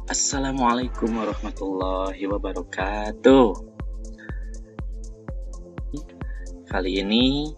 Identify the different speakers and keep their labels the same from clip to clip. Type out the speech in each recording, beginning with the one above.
Speaker 1: Assalamualaikum warahmatullahi wabarakatuh. Kali ini,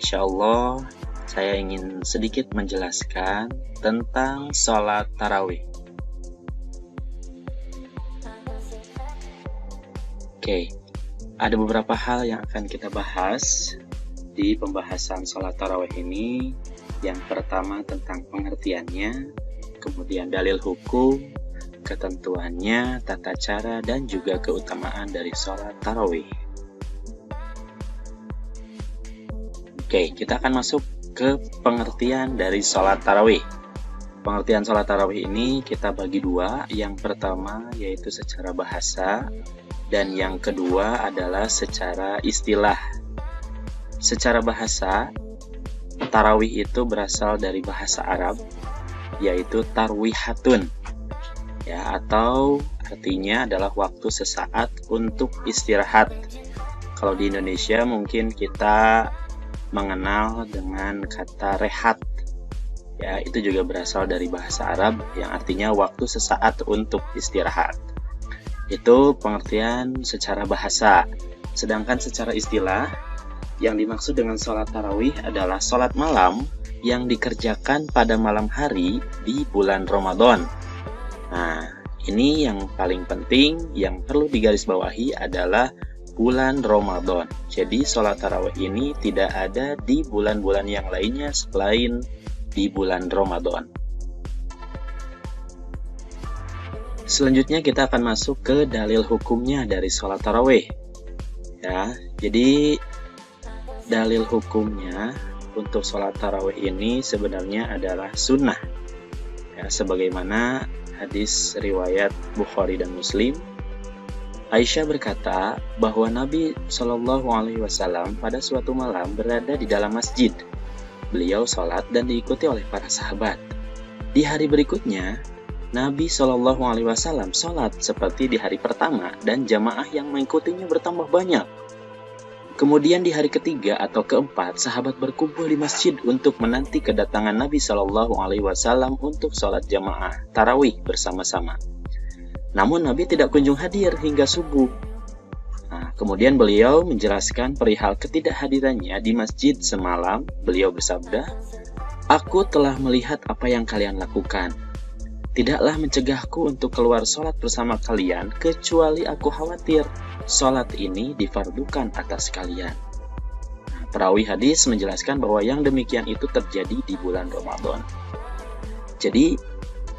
Speaker 1: insya Allah, saya ingin sedikit menjelaskan tentang sholat tarawih. Oke, ada beberapa hal yang akan kita bahas di pembahasan sholat tarawih ini. Yang pertama tentang pengertiannya, kemudian dalil hukum, ketentuannya, tata cara, dan juga keutamaan dari sholat tarawih. Oke, kita akan masuk ke pengertian dari sholat tarawih. Pengertian sholat tarawih ini kita bagi dua. Yang pertama yaitu secara bahasa, dan yang kedua adalah secara istilah. Secara bahasa, tarawih itu berasal dari bahasa Arab, yaitu tarwihatun. Ya, atau artinya adalah waktu sesaat untuk istirahat. Kalau di Indonesia mungkin kita mengenal dengan kata rehat. Ya, itu juga berasal dari bahasa Arab yang artinya waktu sesaat untuk istirahat. Itu pengertian secara bahasa. Sedangkan secara istilah, yang dimaksud dengan sholat tarawih adalah sholat malam yang dikerjakan pada malam hari di bulan Ramadan. Nah, ini yang paling penting yang perlu digarisbawahi adalah bulan Ramadan. Jadi sholat tarawih ini tidak ada di bulan-bulan yang lainnya selain di bulan Ramadan. Selanjutnya kita akan masuk ke dalil hukumnya dari sholat tarawih. Ya, jadi dalil hukumnya untuk sholat tarawih ini sebenarnya adalah sunnah. Ya, sebagaimana hadis riwayat Bukhari dan Muslim, Aisyah berkata bahwa Nabi Shallallahu Alaihi Wasallam pada suatu malam berada di dalam masjid. Beliau sholat dan diikuti oleh para sahabat. Di hari berikutnya, Nabi Shallallahu Alaihi Wasallam sholat seperti di hari pertama dan jamaah yang mengikutinya bertambah banyak. Kemudian di hari ketiga atau keempat, sahabat berkumpul di masjid untuk menanti kedatangan Nabi Shallallahu Alaihi Wasallam untuk sholat jamaah tarawih bersama-sama. Namun Nabi tidak kunjung hadir hingga subuh. Nah, kemudian beliau menjelaskan perihal ketidakhadirannya di masjid semalam. Beliau bersabda, "Aku telah melihat apa yang kalian lakukan. Tidaklah mencegahku untuk keluar sholat bersama kalian, kecuali aku khawatir sholat ini difardukan atas kalian." Perawi hadis menjelaskan bahwa yang demikian itu terjadi di bulan Ramadan. Jadi,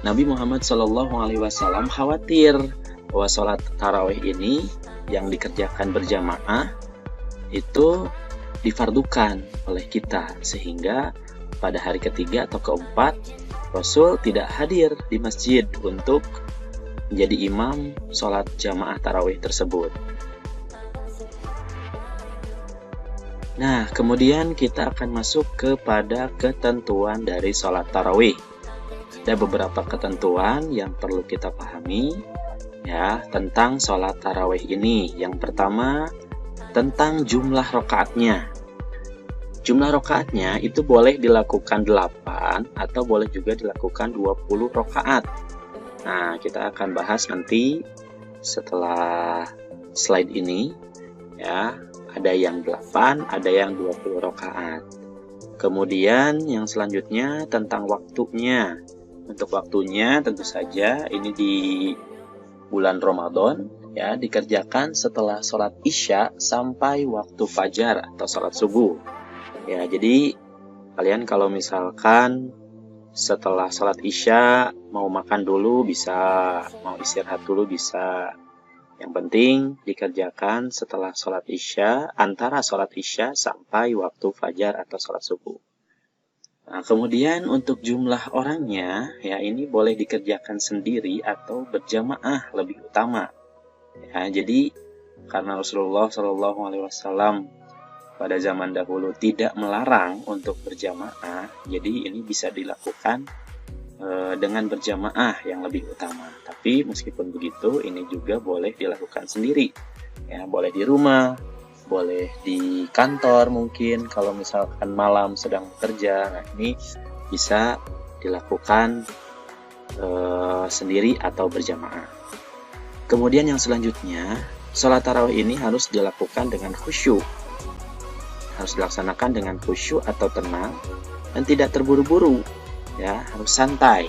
Speaker 1: Nabi Muhammad SAW khawatir bahwa sholat tarawih ini yang dikerjakan berjamaah itu difardukan oleh kita, sehingga pada hari ketiga atau keempat Rasul tidak hadir di masjid untuk menjadi imam sholat jamaah tarawih tersebut. Nah, kemudian kita akan masuk kepada ketentuan dari sholat tarawih. Ada beberapa ketentuan yang perlu kita pahami ya tentang sholat tarawih ini. Yang pertama, tentang jumlah rakaatnya. Jumlah rakaatnya itu boleh dilakukan 8 atau boleh juga dilakukan 20 rakaat. Nah, kita akan bahas nanti setelah slide ini ya. Ada yang 8, ada yang 20 rakaat. Kemudian yang selanjutnya tentang waktunya. Untuk waktunya tentu saja ini di bulan Ramadan ya, dikerjakan setelah sholat Isya sampai waktu fajar atau sholat subuh. Ya, jadi kalian kalau misalkan setelah sholat Isya mau makan dulu bisa, mau istirahat dulu bisa. Yang penting dikerjakan setelah sholat Isya, antara sholat Isya sampai waktu fajar atau sholat subuh. Nah, kemudian untuk jumlah orangnya ya ini boleh dikerjakan sendiri atau berjamaah lebih utama. Ya, jadi karena Rasulullah Shallallahu Alaihi Wasallam pada zaman dahulu tidak melarang untuk berjamaah, jadi ini bisa dilakukan dengan berjamaah yang lebih utama. Tapi meskipun begitu, ini juga boleh dilakukan sendiri. Ya, boleh di rumah, boleh di kantor mungkin kalau misalkan malam sedang bekerja. Nah, ini bisa dilakukan sendiri atau berjamaah. Kemudian yang selanjutnya, sholat tarawih ini harus dilakukan dengan khusyuk. Harus dilaksanakan dengan khusyuk atau tenang dan tidak terburu-buru, ya, harus santai.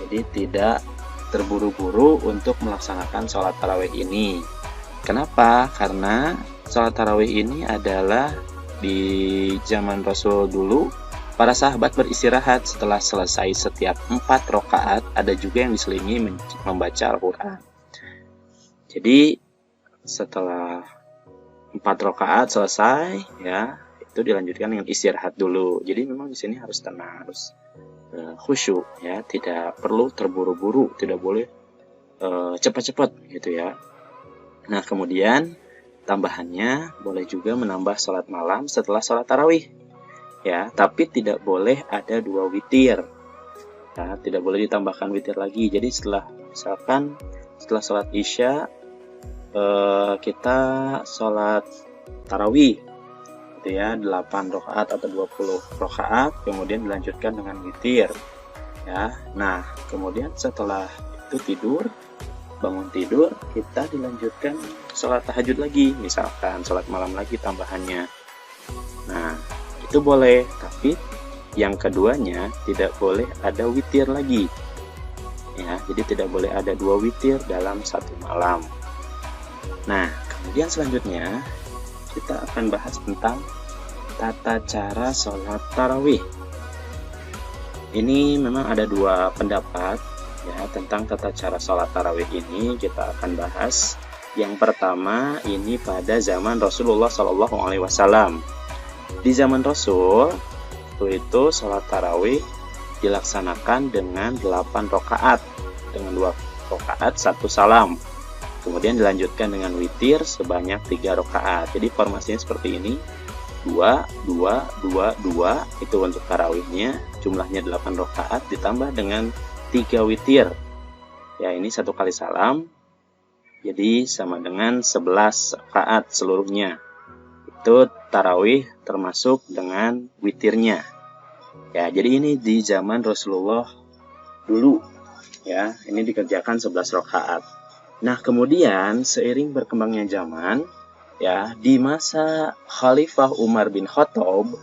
Speaker 1: Jadi tidak terburu-buru untuk melaksanakan sholat tarawih ini. Kenapa? Karena sholat tarawih ini adalah di zaman Rasul dulu, para sahabat beristirahat setelah selesai setiap 4 rakaat. Ada juga yang diselingi membaca Al-Quran. Jadi setelah 4 rakaat selesai, ya, itu dilanjutkan dengan istirahat dulu. Jadi memang di sini harus tenang, harus khusyuk, ya, tidak perlu terburu-buru, tidak boleh cepat-cepat gitu ya. Nah, kemudian tambahannya boleh juga menambah sholat malam setelah sholat tarawih, ya, tapi tidak boleh ada 2 witir, ya, tidak boleh ditambahkan witir lagi. Jadi misalkan setelah sholat isya kita sholat tarawih gitu ya, 8 rakaat atau 20 rakaat, kemudian dilanjutkan dengan witir, ya. Nah, kemudian setelah itu bangun tidur, kita dilanjutkan sholat tahajud lagi, misalkan sholat malam lagi tambahannya. Nah, itu boleh, tapi yang keduanya tidak boleh ada witir lagi, ya. Jadi tidak boleh ada 2 witir dalam satu malam. Nah, kemudian selanjutnya kita akan bahas tentang tata cara sholat tarawih. Ini memang ada 2 pendapat, ya, tentang tata cara sholat tarawih ini. Kita akan bahas yang pertama ini pada zaman Rasulullah SAW. Di zaman Rasul itu sholat tarawih dilaksanakan dengan 8 rakaat, dengan 2 rakaat 1 salam. Kemudian dilanjutkan dengan witir sebanyak 3 rakaat. Jadi formasinya seperti ini, 2, 2, 2, 2, itu untuk tarawihnya. Jumlahnya 8 rakaat ditambah dengan 3 witir. Ya, ini 1 kali salam. Jadi sama dengan 11 rakaat seluruhnya. Itu tarawih termasuk dengan witirnya. Ya, jadi ini di zaman Rasulullah dulu, ya. Ini dikerjakan 11 rakaat. Nah, kemudian seiring berkembangnya zaman, ya, di masa Khalifah Umar bin Khattab,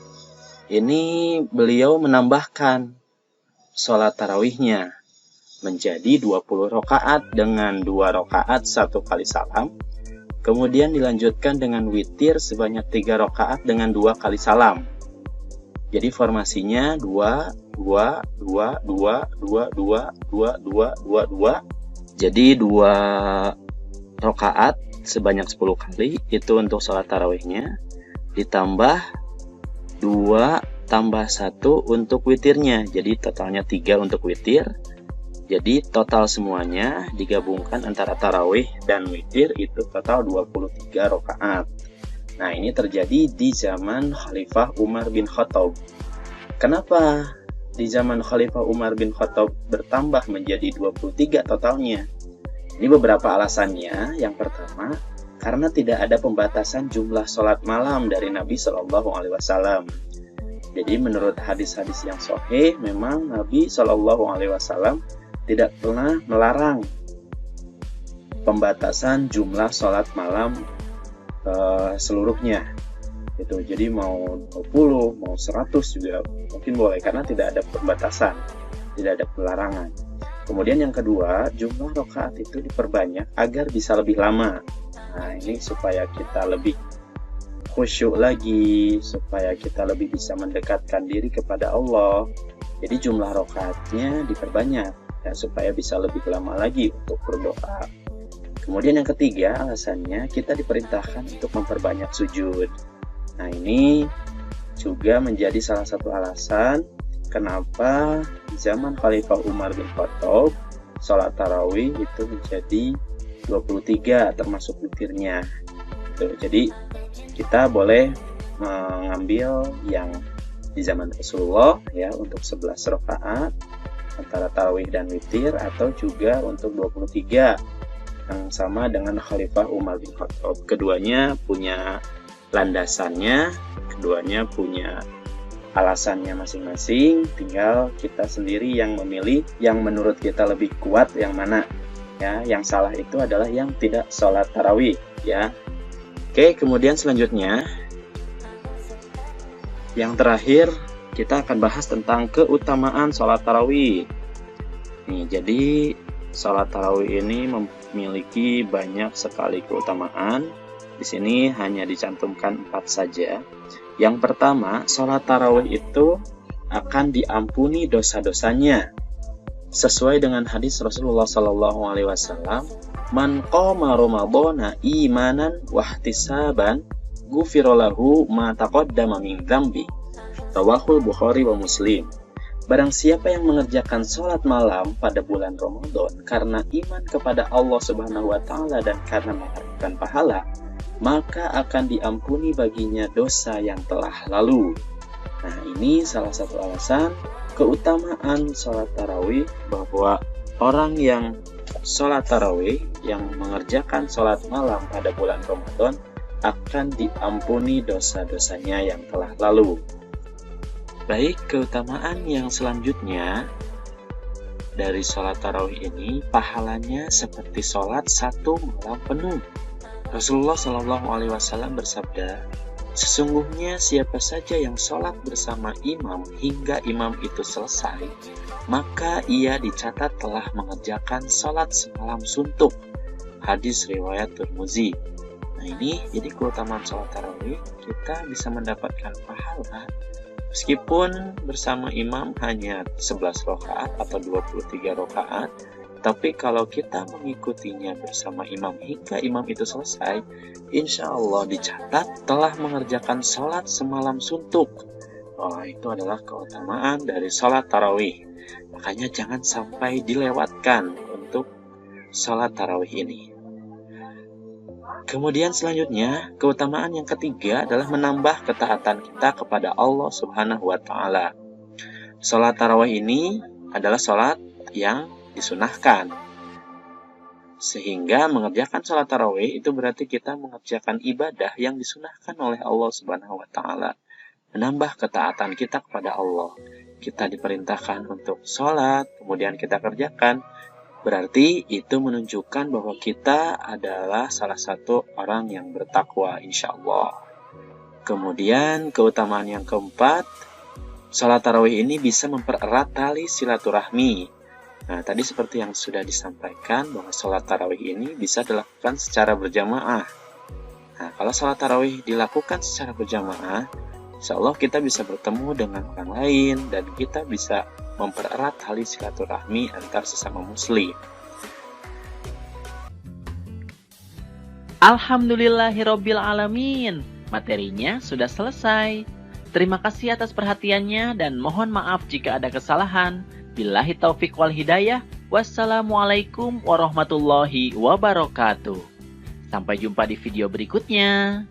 Speaker 1: ini beliau menambahkan sholat tarawihnya menjadi 20 rakaat dengan 2 rakaat 1 kali salam. Kemudian dilanjutkan dengan witir sebanyak 3 rakaat dengan 2 kali salam. Jadi formasinya 2, 2, 2, 2, 2, 2, 2, 2, 2, 2. Jadi 2 rakaat sebanyak 10 kali itu untuk sholat tarawihnya, ditambah 2 tambah 1 untuk witirnya. Jadi totalnya 3 untuk witir. Jadi total semuanya digabungkan antara tarawih dan witir itu total 23 rakaat. Nah, ini terjadi di zaman Khalifah Umar bin Khattab. Kenapa di zaman Khalifah Umar bin Khattab bertambah menjadi 23 totalnya? Ini beberapa alasannya. Yang pertama, karena tidak ada pembatasan jumlah sholat malam dari Nabi Shallallahu Alaihi Wasallam. Jadi menurut hadis-hadis yang sahih, memang Nabi Shallallahu Alaihi Wasallam tidak pernah melarang pembatasan jumlah sholat malam seluruhnya. Gitu. Jadi mau 20, mau 100 juga mungkin boleh, karena tidak ada pembatasan, tidak ada pelarangan. Kemudian yang kedua, jumlah rakaat itu diperbanyak agar bisa lebih lama. Nah, ini supaya kita lebih khusyuk lagi, supaya kita lebih bisa mendekatkan diri kepada Allah. Jadi jumlah rakaatnya diperbanyak, ya, supaya bisa lebih lama lagi untuk berdoa. Kemudian yang ketiga, alasannya kita diperintahkan untuk memperbanyak sujud. Nah, ini juga menjadi salah satu alasan kenapa di zaman Khalifah Umar bin Khattab sholat tarawih itu menjadi 23 termasuk witirnya. Jadi kita boleh mengambil yang di zaman Rasulullah, ya, untuk 11 rakaat antara tarawih dan witir, atau juga untuk 23 yang sama dengan Khalifah Umar bin Khattab. Keduanya punya landasannya, keduanya punya alasannya masing-masing, tinggal kita sendiri yang memilih yang menurut kita lebih kuat yang mana. Ya, yang salah itu adalah yang tidak sholat tarawih, ya. Oke, kemudian selanjutnya yang terakhir kita akan bahas tentang keutamaan sholat tarawih. Nih, jadi sholat tarawih ini memiliki banyak sekali keutamaan. Di sini hanya dicantumkan 4 saja. Yang pertama, sholat tarawih itu akan diampuni dosa-dosanya. Sesuai dengan hadis Rasulullah SAW, man qama ramadhana imanan wahtisaban ghufira lahu ma taqaddama min dzambi. Rawahul Bukhari wa Muslim. Barang siapa yang mengerjakan sholat malam pada bulan Ramadan karena iman kepada Allah Subhanahu wa Ta'ala dan karena mengharapkan pahala, maka akan diampuni baginya dosa yang telah lalu. Nah, ini salah satu alasan keutamaan sholat tarawih, bahwa orang yang sholat tarawih, yang mengerjakan sholat malam pada bulan Ramadan, akan diampuni dosa-dosanya yang telah lalu. Baik, keutamaan yang selanjutnya dari sholat tarawih ini, pahalanya seperti sholat 1 malam penuh. Rasulullah SAW bersabda, sesungguhnya siapa saja yang sholat bersama imam hingga imam itu selesai, maka ia dicatat telah mengerjakan sholat semalam suntuk. Hadis riwayat Tirmizi. Nah, ini jadi keutamaan sholat tarawih, kita bisa mendapatkan pahala meskipun bersama imam hanya 11 rakaat atau 23 rakaat, tapi kalau kita mengikutinya bersama imam hingga imam itu selesai, insya Allah dicatat telah mengerjakan sholat semalam suntuk. Oh, itu adalah keutamaan dari sholat tarawih. Makanya jangan sampai dilewatkan untuk sholat tarawih ini. Kemudian selanjutnya, keutamaan yang ketiga adalah menambah ketaatan kita kepada Allah Subhanahu wa Ta'ala. Sholat tarawih ini adalah sholat yang disunahkan. Sehingga mengerjakan sholat tarawih itu berarti kita mengerjakan ibadah yang disunahkan oleh Allah Subhanahu wa Ta'ala. Menambah ketaatan kita kepada Allah. Kita diperintahkan untuk sholat, kemudian kita kerjakan. Berarti itu menunjukkan bahwa kita adalah salah satu orang yang bertakwa, insya Allah. Kemudian keutamaan yang keempat, sholat tarawih ini bisa mempererat tali silaturahmi. Nah, tadi seperti yang sudah disampaikan bahwa sholat tarawih ini bisa dilakukan secara berjamaah. Nah, kalau sholat tarawih dilakukan secara berjamaah, insya Allah kita bisa bertemu dengan orang lain dan kita bisa mempererat tali silaturahmi antar sesama muslim.
Speaker 2: Alhamdulillahirabbil alamin. Materinya sudah selesai. Terima kasih atas perhatiannya dan mohon maaf jika ada kesalahan. Billahi taufik wal hidayah. Wassalamualaikum warahmatullahi wabarakatuh. Sampai jumpa di video berikutnya.